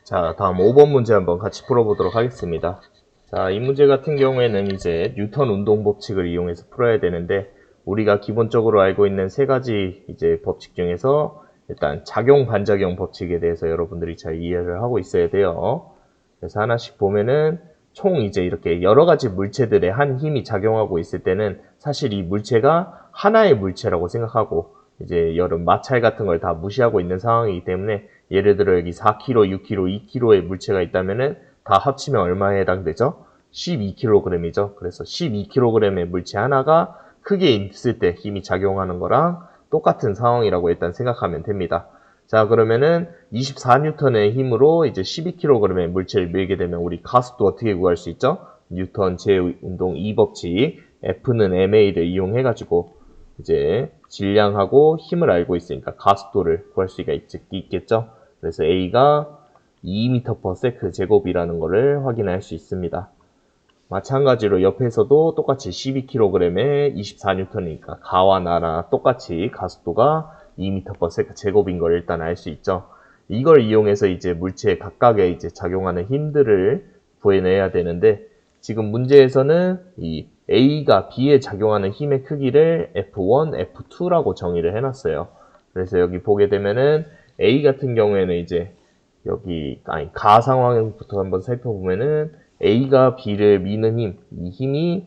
자, 다음 5번 문제 한번 같이 풀어보도록 하겠습니다. 자, 이 문제 같은 경우에는 이제 뉴턴 운동 법칙을 이용해서 풀어야 되는데, 우리가 기본적으로 알고 있는 세 가지 이제 법칙 중에서 일단 작용 반작용 법칙에 대해서 여러분들이 잘 이해를 하고 있어야 돼요. 그래서 하나씩 보면은 총 이제 이렇게 여러 가지 물체들의 한 힘이 작용하고 있을 때는 사실 이 물체가 하나의 물체라고 생각하고 이제 여러 마찰 같은 걸 다 무시하고 있는 상황이기 때문에, 예를 들어 여기 4kg, 6kg, 2kg의 물체가 있다면은 다 합치면 얼마에 해당되죠? 12kg이죠. 그래서 12kg의 물체 하나가 크게 있을 때 힘이 작용하는 거랑 똑같은 상황이라고 일단 생각하면 됩니다. 자, 그러면은 24N의 힘으로 이제 12kg의 물체를 밀게 되면 우리 가속도 어떻게 구할 수 있죠? 뉴턴 제 운동 2법칙 F는 ma를 이용해 가지고 이제 질량하고 힘을 알고 있으니까 가속도를 구할 수가 있겠죠. 그래서 A가 2m/s 제곱이라는 것을 확인할 수 있습니다. 마찬가지로 옆에서도 똑같이 12kg에 24N이니까 가와 나랑 똑같이 가속도가 2m/s 제곱인 걸 일단 알 수 있죠. 이걸 이용해서 이제 물체 각각의 이제 작용하는 힘들을 구해내야 되는데, 지금 문제에서는 이 A가 B에 작용하는 힘의 크기를 F1, F2라고 정의를 해놨어요. 그래서 여기 보게 되면은 A 같은 경우에는 이제 가 상황부터 한번 살펴보면은 A가 B를 미는 힘, 이 힘이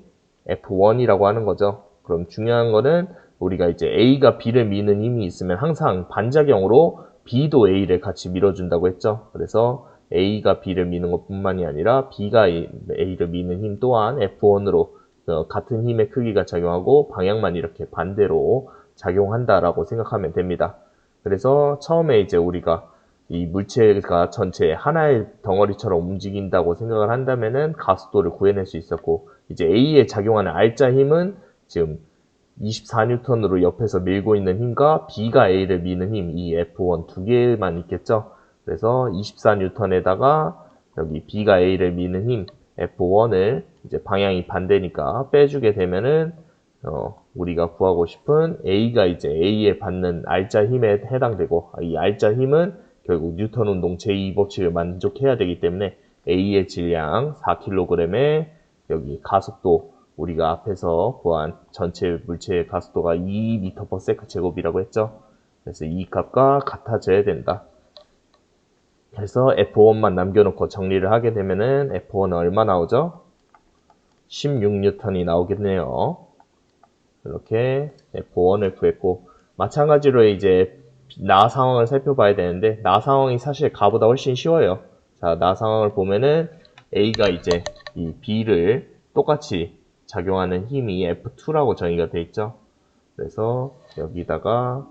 F1이라고 하는 거죠. 그럼 중요한 거는 우리가 이제 A가 B를 미는 힘이 있으면 항상 반작용으로 B도 A를 같이 밀어준다고 했죠. 그래서 A가 B를 미는 것 뿐만이 아니라 B가 A를 미는 힘 또한 F1으로 같은 힘의 크기가 작용하고 방향만 이렇게 반대로 작용한다라고 생각하면 됩니다. 그래서 처음에 이제 우리가 이 물체가 전체 하나의 덩어리처럼 움직인다고 생각을 한다면은 가속도를 구해낼 수 있었고, 이제 A에 작용하는 R자 힘은 지금 24N으로 옆에서 밀고 있는 힘과 B가 A를 미는 힘, 이 F1 두 개만 있겠죠. 그래서 24N에다가 여기 B가 A를 미는 힘 F1을 이제 방향이 반대니까 빼주게 되면은 우리가 구하고 싶은 A가 이제 A에 받는 R자 힘에 해당되고, 이 R자 힘은 결국 뉴턴 운동 제2법칙을 만족해야 되기 때문에 A의 질량 4kg에 여기 가속도, 우리가 앞에서 구한 전체 물체의 가속도가 2m/s 제곱이라고 했죠. 그래서 이 값과 같아져야 된다. 그래서 F1만 남겨놓고 정리를 하게 되면은 F1은 얼마 나오죠? 16N이 나오겠네요. 이렇게 F1을 구했고, 마찬가지로 이제 나 상황을 살펴봐야 되는데, 나 상황이 사실 가보다 훨씬 쉬워요. 자, 나 상황을 보면은 A가 이제 이 B를 똑같이 작용하는 힘이 F2라고 정의가 돼 있죠. 그래서 여기다가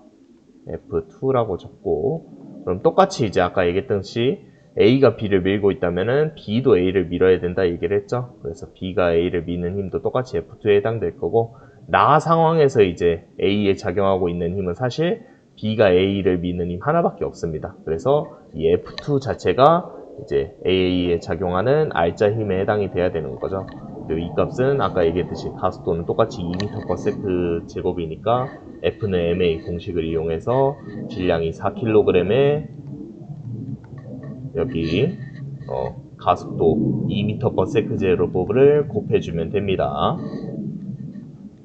F2라고 적고, 그럼 똑같이 이제 아까 얘기했듯이 A가 B를 밀고 있다면은 B도 A를 밀어야 된다 얘기를 했죠. 그래서 B가 A를 미는 힘도 똑같이 F2에 해당될 거고, 나 상황에서 이제 A에 작용하고 있는 힘은 사실 B가 A를 미는 힘 하나밖에 없습니다. 그래서 이 F2 자체가 이제 A에 작용하는 R자 힘에 해당이 돼야 되는 거죠. 그리고 이 값은 아까 얘기했듯이 가속도는 똑같이 2m/s 제곱이니까 F는 ma 공식을 이용해서 질량이 4kg에 여기 가속도 2m/s 제곱을 곱해주면 됩니다.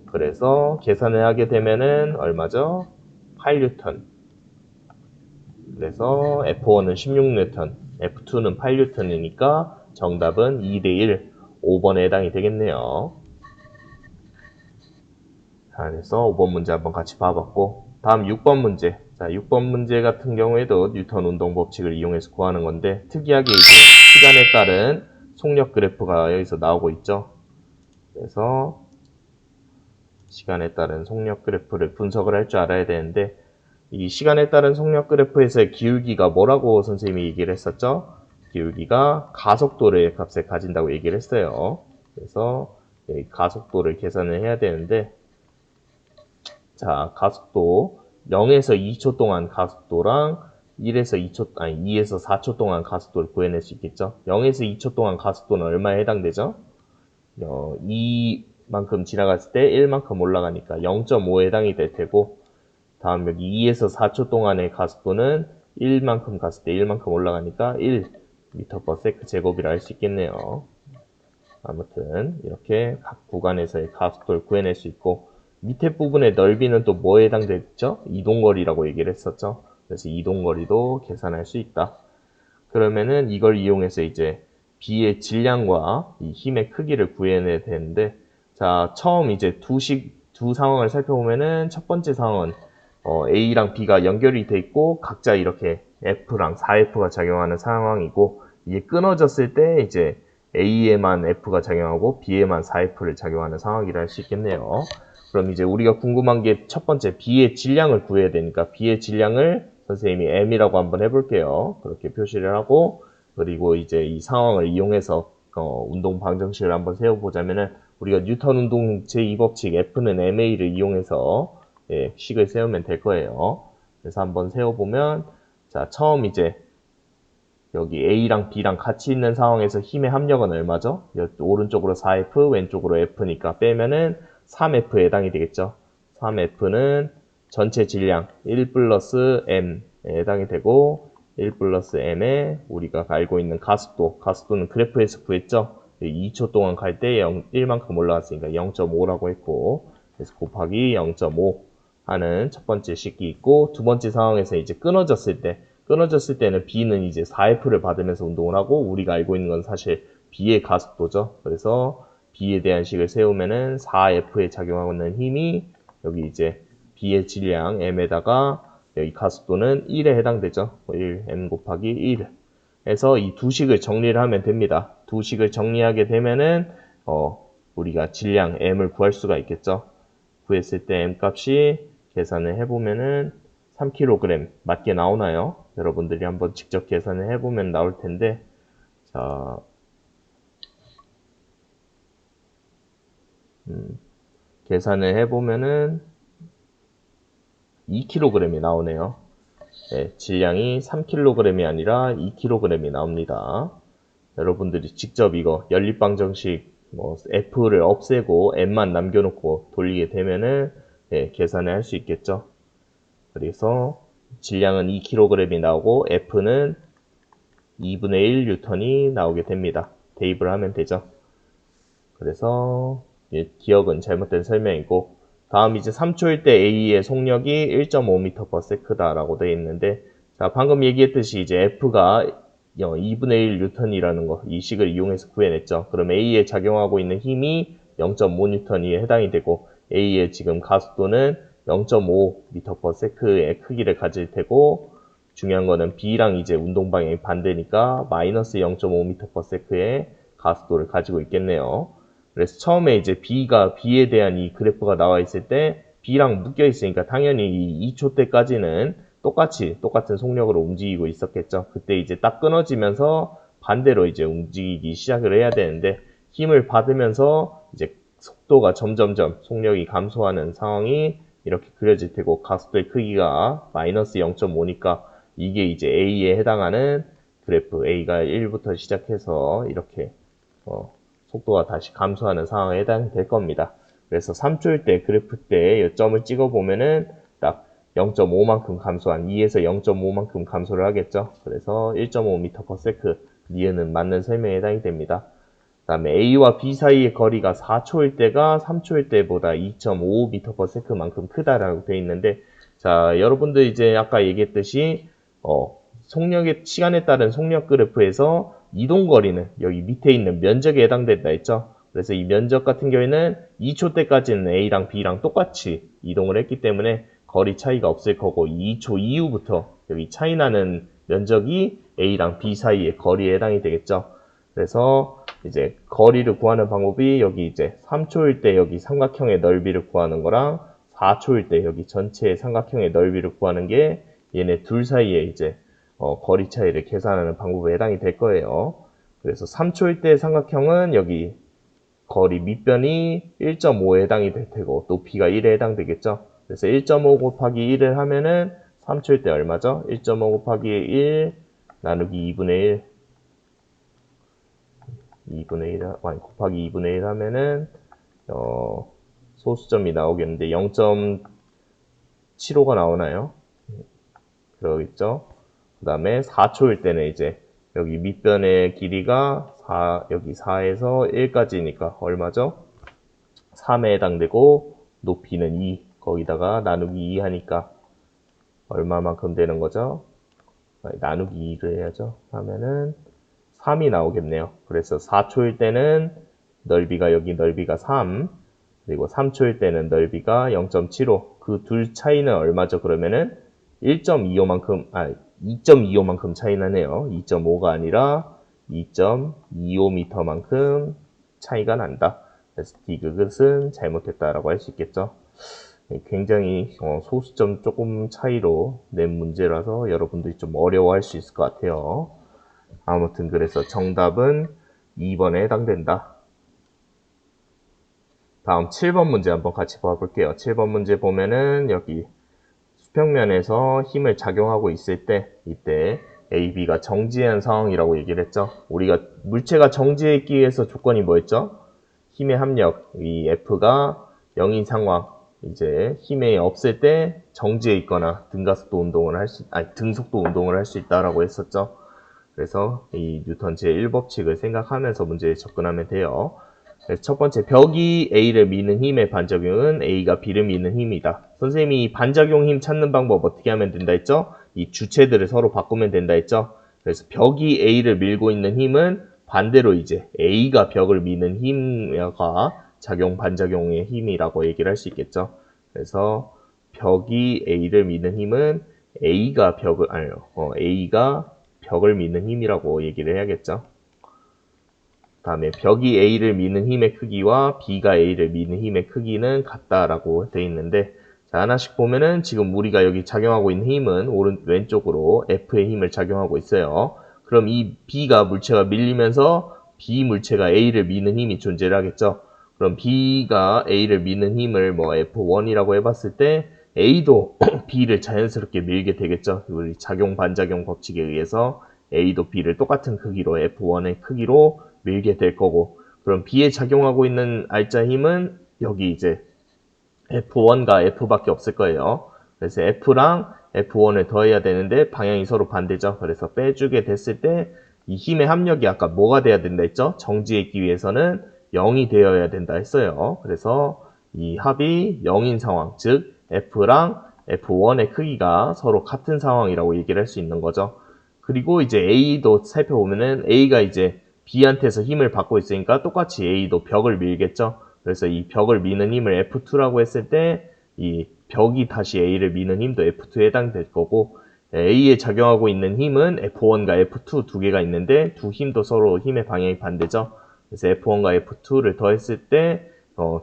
그래서 계산을 하게 되면은 얼마죠? 8N. 그래서 F1은 16N, F2는 8N이니까 정답은 2대1, 5번에 해당이 되겠네요. 자, 그래서 5번 문제 한번 같이 봐봤고, 다음 6번 문제. 자, 6번 문제 같은 경우에도 뉴턴 운동 법칙을 이용해서 구하는 건데, 특이하게 이제 시간에 따른 속력 그래프가 여기서 나오고 있죠. 그래서 시간에 따른 속력 그래프를 분석을 할 줄 알아야 되는데, 이 시간에 따른 속력 그래프에서의 기울기가 뭐라고 선생님이 얘기를 했었죠? 기울기가 가속도의 값을 가진다고 얘기를 했어요. 그래서 가속도를 계산을 해야 되는데, 자, 가속도 0에서 2초 동안 가속도랑 2에서 4초 동안 가속도를 구해낼 수 있겠죠? 0에서 2초 동안 가속도는 얼마에 해당되죠? 2만큼 지나갔을 때 1만큼 올라가니까 0.5에 해당이 될 테고, 다음 여기 2에서 4초 동안의 가속도는 1만큼 갔을 때 1만큼 올라가니까 1, 미터/세크 제곱이라 할 수 있겠네요. 아무튼 이렇게 각 구간에서의 가속도를 구해낼 수 있고, 밑에 부분의 넓이는 또 뭐에 해당되죠? 이동거리라고 얘기를 했었죠. 그래서 이동거리도 계산할 수 있다. 그러면은 이걸 이용해서 이제 B의 질량과 이 힘의 크기를 구해내야 되는데, 자, 처음 이제 두 상황을 살펴보면은 첫 번째 상황은 A랑 B가 연결이 돼 있고 각자 이렇게 F랑 4F가 작용하는 상황이고, 이게 끊어졌을 때 이제 A에만 F가 작용하고 B에만 4F를 작용하는 상황이라 할 수 있겠네요. 그럼 이제 우리가 궁금한 게 첫 번째 B의 질량을 구해야 되니까 B의 질량을 선생님이 M이라고 한번 해볼게요. 그렇게 표시를 하고, 그리고 이제 이 상황을 이용해서 운동 방정식을 한번 세워보자면은, 우리가 뉴턴 운동 제2법칙 F는 MA를 이용해서 식을 세우면 될 거예요. 그래서 한번 세워보면, 자, 처음 이제 여기 A랑 B랑 같이 있는 상황에서 힘의 합력은 얼마죠? 오른쪽으로 4F, 왼쪽으로 F니까 빼면은 3F에 해당이 되겠죠. 3F는 전체 질량 1 플러스 M에 해당이 되고, 1 플러스 M에 우리가 알고 있는 가속도는 그래프에서 구했죠. 2초 동안 갈 때 1만큼 올라갔으니까 0.5라고 했고, 그래서 곱하기 0.5 하는 첫 번째 식이 있고, 두 번째 상황에서 이제 끊어졌을 때는 B는 이제 4F를 받으면서 운동을 하고, 우리가 알고 있는 건 사실 B의 가속도죠. 그래서 B에 대한 식을 세우면은 4F에 작용하는 힘이 여기 이제 B의 질량 M에다가 여기 가속도는 1에 해당되죠. 1, M 곱하기 1 해서 이 두 식을 정리를 하면 됩니다. 두 식을 정리하게 되면은 우리가 질량 M을 구할 수가 있겠죠. 구했을 때 M 값이 계산을 해보면은 3kg 맞게 나오나요? 여러분들이 한번 직접 계산을 해보면 나올 텐데, 자, 계산을 해보면은 2kg이 나오네요. 네, 질량이 3kg이 아니라 2kg이 나옵니다. 여러분들이 직접 이거 연립방정식 F를 없애고 M만 남겨놓고 돌리게 되면은 계산을 할 수 있겠죠. 그래서 질량은 2kg이 나오고 F는 2분의 1 뉴턴이 나오게 됩니다. 대입을 하면 되죠. 그래서 기억은 잘못된 설명이고, 다음 이제 3초일 때 A의 속력이 1.5m/s다라고 되어 있는데, 자, 방금 얘기했듯이 이제 F가 2분의 1 뉴턴이라는 거, 이 식을 이용해서 구해냈죠. 그럼 A에 작용하고 있는 힘이 0.5뉴턴이 해당이 되고, A의 지금 가속도는 0.5m/s의 크기를 가질 테고, 중요한 거는 B랑 이제 운동 방향이 반대니까 마이너스 0.5m/s의 가속도를 가지고 있겠네요. 그래서 처음에 이제 B에 대한 이 그래프가 나와 있을 때 B랑 묶여 있으니까 당연히 이 2초 때까지는 똑같은 속력으로 움직이고 있었겠죠. 그때 이제 딱 끊어지면서 반대로 이제 움직이기 시작을 해야 되는데, 힘을 받으면서 이제 속도가 점점점 속력이 감소하는 상황이 이렇게 그려질 테고, 가속도의 크기가 마이너스 0.5니까 이게 이제 A에 해당하는 그래프, A가 1부터 시작해서 이렇게 속도가 다시 감소하는 상황에 해당될 겁니다. 그래서 3초일 때 그래프 때 점을 찍어보면은 딱 0.5만큼 감소한 2에서 0.5만큼 감소를 하겠죠. 그래서 1.5m/s 니은은 맞는 설명에 해당이 됩니다. 그 다음에 A와 B 사이의 거리가 4초일 때가 3초일 때보다 2.5m/s만큼 크다라고 되어 있는데, 자, 여러분들 이제 아까 얘기했듯이 시간에 따른 속력 그래프에서 이동거리는 여기 밑에 있는 면적에 해당된다 했죠. 그래서 이 면적 같은 경우에는 2초 때까지는 A랑 B랑 똑같이 이동을 했기 때문에 거리 차이가 없을 거고, 2초 이후부터 여기 차이 나는 면적이 A랑 B 사이의 거리에 해당이 되겠죠. 그래서 이제 거리를 구하는 방법이 여기 이제 3초일 때 여기 삼각형의 넓이를 구하는 거랑 4초일 때 여기 전체 삼각형의 넓이를 구하는 게 얘네 둘 사이에 이제 거리 차이를 계산하는 방법에 해당이 될 거예요. 그래서 3초일 때 삼각형은 여기 거리 밑변이 1.5에 해당이 될 테고, 높이가 1에 해당되겠죠. 그래서 1.5 곱하기 1을 하면은 3초일 때 얼마죠? 1.5 곱하기 1 나누기 2분의 1 곱하기 2분의 1 하면은 소수점이 나오겠는데 0.75가 나오나요? 그러겠죠. 그 다음에 4초일 때는 이제 여기 밑변의 길이가 4, 여기 4에서 1까지니까 얼마죠? 3에 해당되고 높이는 2, 거기다가 나누기 2 하니까 얼마만큼 되는 거죠? 나누기 2를 해야죠. 하면은 3이 나오겠네요. 그래서 4초일 때는 넓이가 여기 넓이가 3, 그리고 3초일 때는 넓이가 0.75. 그 둘 차이는 얼마죠? 그러면은 1.25만큼, 2.25만큼 차이 나네요. 2.5가 아니라 2.25m만큼 차이가 난다. 그래서 디귿은 잘못했다라고 할 수 있겠죠. 굉장히 소수점 조금 차이로 낸 문제라서 여러분들이 좀 어려워할 수 있을 것 같아요. 아무튼 그래서 정답은 2번에 해당된다. 다음 7번 문제 한번 같이 봐볼게요. 7번 문제 보면은 여기 수평면에서 힘을 작용하고 있을 때 이때 A, B가 정지한 상황이라고 얘기를 했죠. 우리가 물체가 정지해 있기 위해서 조건이 뭐였죠? 힘의 합력, 이 F가 0인 상황, 이제 힘이 없을 때 정지해 있거나 등가속도 운동을 등속도 운동을 할 수 있다라고 했었죠. 그래서 이 뉴턴 제1법칙을 생각하면서 문제에 접근하면 돼요. 그래서 첫 번째, 벽이 A를 미는 힘의 반작용은 A가 B를 미는 힘이다. 선생님이 반작용 힘 찾는 방법 어떻게 하면 된다 했죠? 이 주체들을 서로 바꾸면 된다 했죠? 그래서 벽이 A를 밀고 있는 힘은 반대로 이제 A가 벽을 미는 힘과 작용, 반작용의 힘이라고 얘기를 할 수 있겠죠? 그래서 벽이 A를 미는 힘은 A가 벽을 미는 힘이라고 얘기를 해야겠죠? 다음에 벽이 A를 미는 힘의 크기와 B가 A를 미는 힘의 크기는 같다라고 되어 있는데, 자, 하나씩 보면은 지금 우리가 여기 작용하고 있는 힘은 왼쪽으로 F의 힘을 작용하고 있어요. 그럼 이 B가 물체가 밀리면서 B 물체가 A를 미는 힘이 존재를 하겠죠. 그럼 B가 A를 미는 힘을 뭐 F1이라고 해봤을 때 A도 B를 자연스럽게 밀게 되겠죠. 우리 작용 반작용 법칙에 의해서 A도 B를 똑같은 크기로 F1의 크기로 밀게 될 거고, 그럼 B에 작용하고 있는 알짜 힘은 여기 이제 F1과 F밖에 없을 거예요. 그래서 F랑 F1을 더해야 되는데 방향이 서로 반대죠. 그래서 빼주게 됐을 때 이 힘의 합력이 아까 뭐가 돼야 된다 했죠? 정지해 있기 위해서는 0이 되어야 된다 했어요. 그래서 이 합이 0인 상황, 즉 F랑 F1의 크기가 서로 같은 상황이라고 얘기를 할 수 있는 거죠. 그리고 이제 A도 살펴보면은 A가 이제 B한테서 힘을 받고 있으니까 똑같이 A도 벽을 밀겠죠. 그래서 이 벽을 미는 힘을 F2라고 했을 때 이 벽이 다시 A를 미는 힘도 F2에 해당될 거고, A에 작용하고 있는 힘은 F1과 F2 두 개가 있는데 두 힘도 서로 힘의 방향이 반대죠. 그래서 F1과 F2를 더했을 때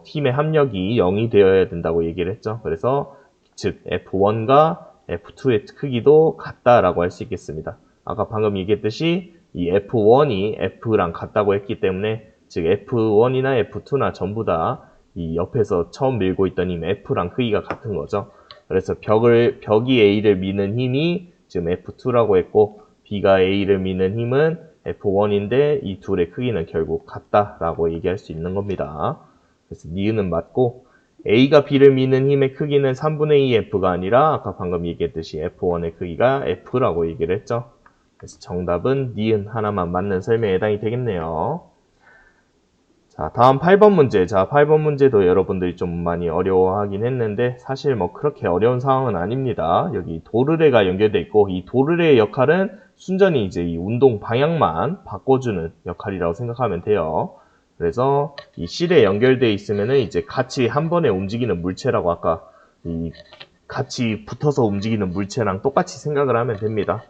힘의 합력이 0이 되어야 된다고 얘기를 했죠. 그래서 즉 F1과 F2의 크기도 같다라고 할 수 있겠습니다. 아까 방금 얘기했듯이 이 F1이 F랑 같다고 했기 때문에, 즉 F1이나 F2나 전부 다 이 옆에서 처음 밀고 있던 힘 F랑 크기가 같은 거죠. 그래서 벽이 A를 미는 힘이 지금 F2라고 했고, B가 A를 미는 힘은 F1인데 이 둘의 크기는 결국 같다라고 얘기할 수 있는 겁니다. 그래서 니은은 맞고, A가 B를 미는 힘의 크기는 3분의 2 F가 아니라 아까 방금 얘기했듯이 F1의 크기가 F라고 얘기를 했죠. 그래서 정답은 니은 하나만 맞는 설명에 해당이 되겠네요. 자, 다음 8번 문제. 자, 8번 문제도 여러분들이 좀 많이 어려워하긴 했는데 사실 뭐 그렇게 어려운 상황은 아닙니다. 여기 도르래가 연결되어 있고, 이 도르래의 역할은 순전히 이제 이 운동 방향만 바꿔주는 역할이라고 생각하면 돼요. 그래서 이 실에 연결되어 있으면은 이제 같이 한 번에 움직이는 물체라고 아까 이 같이 붙어서 움직이는 물체랑 똑같이 생각을 하면 됩니다.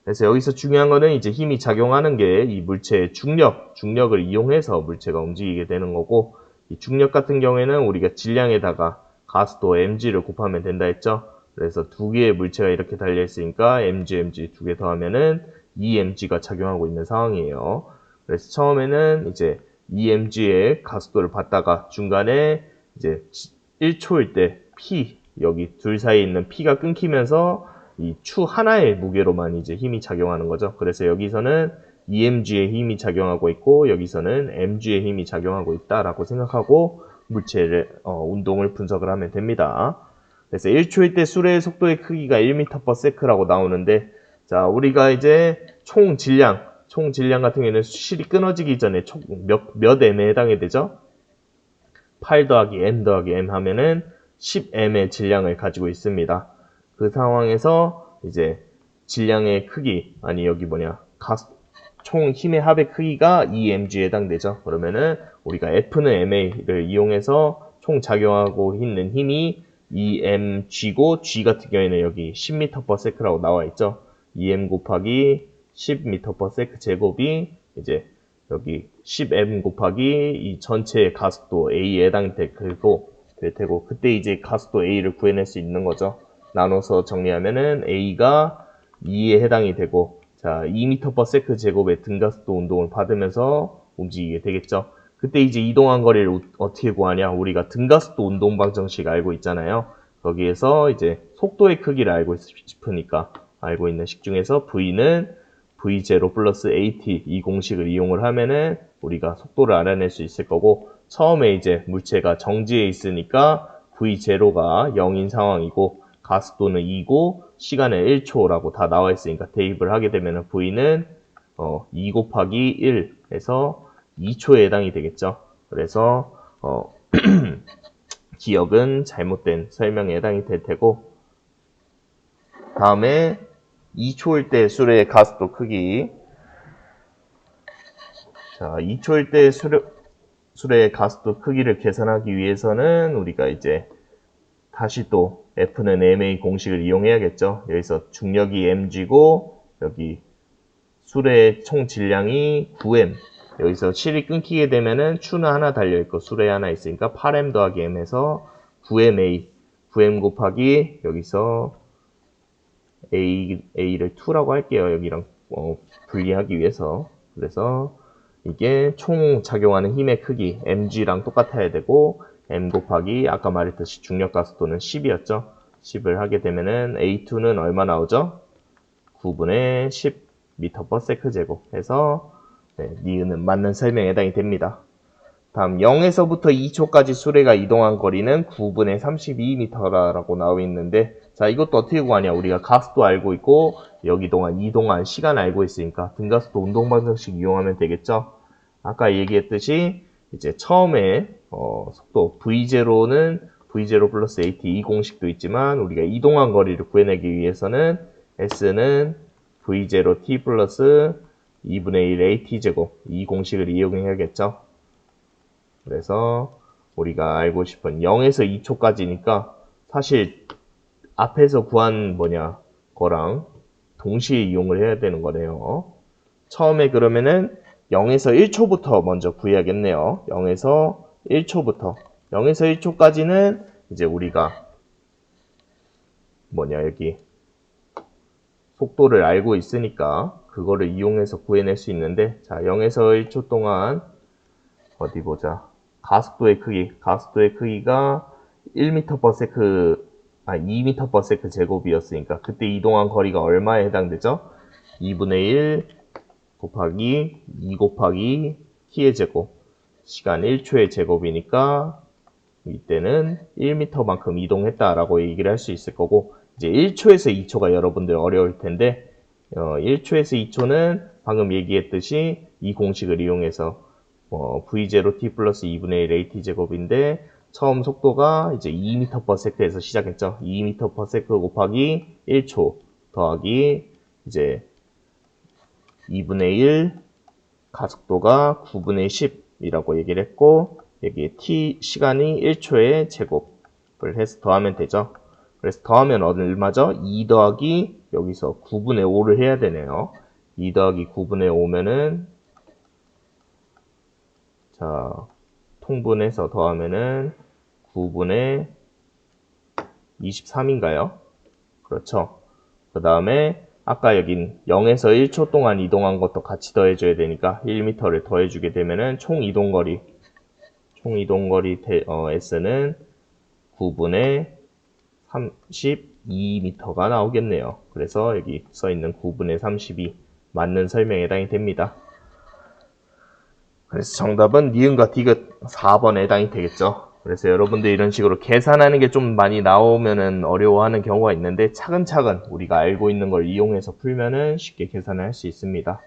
그래서 여기서 중요한 거는 이제 힘이 작용하는 게 이 물체의 중력을 이용해서 물체가 움직이게 되는 거고, 이 중력 같은 경우에는 우리가 질량에다가 가속도 mg를 곱하면 된다 했죠. 그래서 두 개의 물체가 이렇게 달려 있으니까 mg 두 개 더하면은 2mg가 작용하고 있는 상황이에요. 그래서 처음에는 이제 2mg의 가속도를 받다가 중간에 이제 1초일 때 P, 여기 둘 사이에 있는 P가 끊기면서 이 추 하나의 무게로만 이제 힘이 작용하는 거죠. 그래서 여기서는 EMG의 힘이 작용하고 있고 여기서는 MG의 힘이 작용하고 있다라고 생각하고 물체를 운동을 분석을 하면 됩니다. 그래서 1초일 때 수레의 속도의 크기가 1m/s라고 나오는데, 자, 우리가 이제 총 질량 총 질량 같은 경우에는 실이 끊어지기 전에 총 몇 m에 해당이 되죠? 8 더하기 m 더하기 m 하면은 10m의 질량을 가지고 있습니다. 그 상황에서 이제 질량의 크기, 아니 여기 뭐냐, 총 힘의 합의 크기가 2mg에 해당되죠. 그러면은 우리가 F는 ma를 이용해서 총 작용하고 있는 힘이 2mg고, g 같은 경우에는 여기 10m/s라고 나와 있죠. 2m 곱하기 10m/s 제곱이 이제 여기 10m 곱하기 이 전체 가속도 A에 해당될 테고, 그때 이제 가속도 A를 구해낼 수 있는 거죠. 나눠서 정리하면은 A가 2에 해당이 되고, 자, 2m/s 제곱의 등가속도 운동을 받으면서 움직이게 되겠죠. 그때 이제 이동한 거리를 어떻게 구하냐? 우리가 등가속도 운동 방정식 알고 있잖아요. 거기에서 이제 속도의 크기를 알고 싶으니까 알고 있는 식 중에서 V는 V0 플러스 AT 이 공식을 이용을 하면은 우리가 속도를 알아낼 수 있을 거고, 처음에 이제 물체가 정지해 있으니까 V0가 0인 상황이고 가속도는 2고 시간은 1초라고 다 나와 있으니까 대입을 하게 되면 V는 2 곱하기 1에서 2초에 해당이 되겠죠. 그래서 기억은 잘못된 설명에 해당이 될 테고, 다음에 2초일 때 수레의 가속도 크기. 자, 2초일 때 수레의 가속도 크기를 계산하기 위해서는 우리가 이제 다시 또 F는 ma 공식을 이용해야겠죠. 여기서 중력이 mg고 여기 수레의 총 질량이 9m. 여기서 실이 끊기게 되면은 추는 하나 달려있고 수레 하나 있으니까 8m 더하기 m에서 9ma. 9m 곱하기 여기서 A를 2라고 할게요. 여기랑 분리하기 위해서. 그래서 이게 총 작용하는 힘의 크기 mg랑 똑같아야 되고, m 곱하기 아까 말했듯이 중력 가속도는 10이었죠. 10을 하게 되면은 A2는 얼마 나오죠? 9분의 10m/s 제곱 해서 니은은 맞는 설명에 해당이 됩니다. 다음 0에서부터 2초까지 수레가 이동한 거리는 9분의 32m라고 나와 있는데, 자, 이것도 어떻게 구하냐? 우리가 가속도 알고 있고 여기 동안 이동한 시간 알고 있으니까 등가속도 운동 방정식 이용하면 되겠죠. 아까 얘기했듯이 이제 처음에 속도 V0는 V0 플러스 AT 이 공식도 있지만 우리가 이동한 거리를 구해내기 위해서는 S는 V0T 플러스 2분의 1 AT 제곱 이 공식을 이용해야겠죠. 그래서 우리가 알고 싶은 0에서 2초까지니까 사실 앞에서 구한 거랑 동시에 이용을 해야 되는 거네요. 처음에 그러면은 0에서 1초부터 먼저 구해야겠네요. 0에서 1초부터. 0에서 1초까지는 이제 우리가 여기 속도를 알고 있으니까 그거를 이용해서 구해낼 수 있는데, 자, 0에서 1초 동안 어디 보자. 가속도의 크기가 2m/s 제곱이었으니까 그때 이동한 거리가 얼마에 해당되죠? 2분의 1 곱하기 2 곱하기 t의 제곱, 시간 1초의 제곱이니까 이때는 1m만큼 이동했다라고 얘기를 할 수 있을 거고, 이제 1초에서 2초가 여러분들 어려울 텐데 1초에서 2초는 방금 얘기했듯이 이 공식을 이용해서 V0t 플러스 2분의 1 AT 제곱인데 처음 속도가 이제 2m/s에서 시작했죠. 2m/s 곱하기 1초 더하기 이제 2분의 1 가속도가 9분의 10이라고 얘기를 했고, 여기에 t 시간이 1초의 제곱을 해서 더하면 되죠. 그래서 더하면 얼마죠? 2 더하기 여기서 9분의 5를 해야 되네요. 2 더하기 9분의 5면은 자, 통분해서 더하면은 9분의 23인가요? 그렇죠. 그 다음에 아까 여긴 0에서 1초 동안 이동한 것도 같이 더해줘야 되니까 1m를 더해주게 되면은 총 이동거리 S는 9분의 32m가 나오겠네요. 그래서 여기 써있는 9분의 32 맞는 설명에 해당이 됩니다. 그래서 정답은 니은과 디귿 4번에 해당이 되겠죠. 그래서 여러분들 이런 식으로 계산하는 게 좀 많이 나오면은 어려워하는 경우가 있는데 차근차근 우리가 알고 있는 걸 이용해서 풀면은 쉽게 계산을 할 수 있습니다.